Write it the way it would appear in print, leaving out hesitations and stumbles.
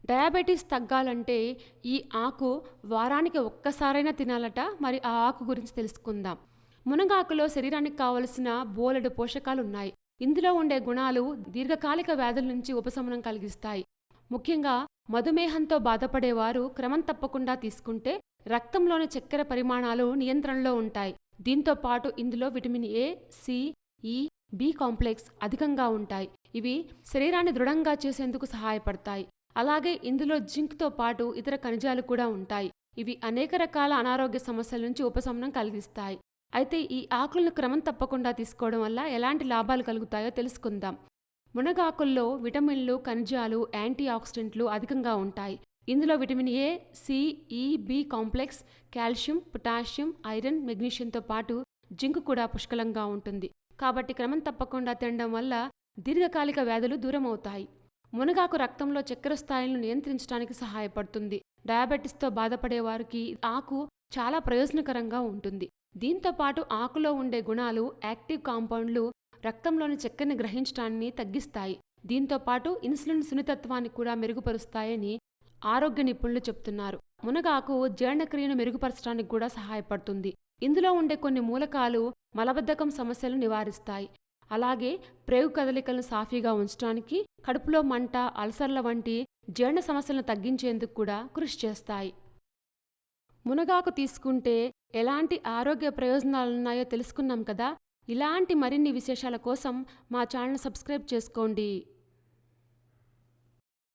Diabetes తగ్గాలంటే ఈ ఆకు వారానికి ఒక్కసారైనా తినాలట. మరి ఆ ఆకు గురించి తెలుసుకుందాం. మునగాకులో శరీరానికి కావలసిన బోలెడు పోషకాలున్నాయి. ఇందులో ఉండే గుణాలు దీర్ఘకాలిక వ్యాధుల నుంచి ఉపశమనం కలిగిస్తాయి. ముఖ్యంగా మధుమేహంతో బాధపడేవారు క్రమం తప్పకుండా తీసుకుంటే రక్తంలోని చక్కెర పరిమాణాలు నియంత్రణలో ఉంటాయి. దీంతో పాటు ఇందులో vitamin A, C, E, B complex అధికంగా ఉంటాయి. ఇవి శరీరాన్ని దృఢంగా చేసేందుకు సహాయపడతాయి. అలాగే ఇందులో జింక్తో పాటు ఇతర ఖనిజాలు కూడా ఉంటాయి. ఇవి అనేక రకాల అనారోగ్య సమస్యల నుంచి ఉపశమనం కలిగిస్తాయి. అయితే ఈ ఆకులను క్రమం తప్పకుండా తీసుకోవడం వల్ల ఎలాంటి లాభాలు కలుగుతాయో తెలుసుకుందాం. మునగాకుల్లో విటమిన్లు, ఖనిజాలు, యాంటీ ఆక్సిడెంట్లు అధికంగా ఉంటాయి. ఇందులో vitamin A, C, E, B complex, calcium, potassium, iron, మెగ్నీషియంతో పాటు జింక్ కూడా పుష్కలంగా ఉంటుంది. కాబట్టి క్రమం తప్పకుండా తినడం వల్ల దీర్ఘకాలిక వ్యాధులు దూరమవుతాయి. మునగాకు రక్తంలో చక్కెర స్థాయిలను నియంత్రించడానికి సహాయపడుతుంది. డయాబెటిస్తో బాధపడే వారికి ఆకు చాలా ప్రయోజనకరంగా ఉంటుంది. దీంతో పాటు ఆకులో ఉండే గుణాలు, యాక్టివ్ కాంపౌండ్లు రక్తంలోని చక్కెరని గ్రహించడాన్ని తగ్గిస్తాయి. దీంతో పాటు ఇన్సులిన్ సున్నితత్వాన్ని కూడా మెరుగుపరుస్తాయని ఆరోగ్య నిపుణులు చెప్తున్నారు. మునగాకు జీర్ణక్రియను మెరుగుపరచడానికి కూడా సహాయపడుతుంది. ఇందులో ఉండే కొన్ని మూలకాలు మలబద్ధకం సమస్యలను నివారిస్తాయి. అలాగే ప్రేగు కదలికలను సాఫీగా ఉంచడానికి, కడుపులో మంట, అల్సర్ల వంటి జీర్ణ సమస్యలను తగ్గించేందుకు కూడా కృషి చేస్తాయి. మునగాకు తీసుకుంటే ఎలాంటి ఆరోగ్య ప్రయోజనాలున్నాయో తెలుసుకున్నాం కదా. ఇలాంటి మరిన్ని విశేషాల కోసం మా ఛానల్ సబ్స్క్రైబ్ చేసుకోండి.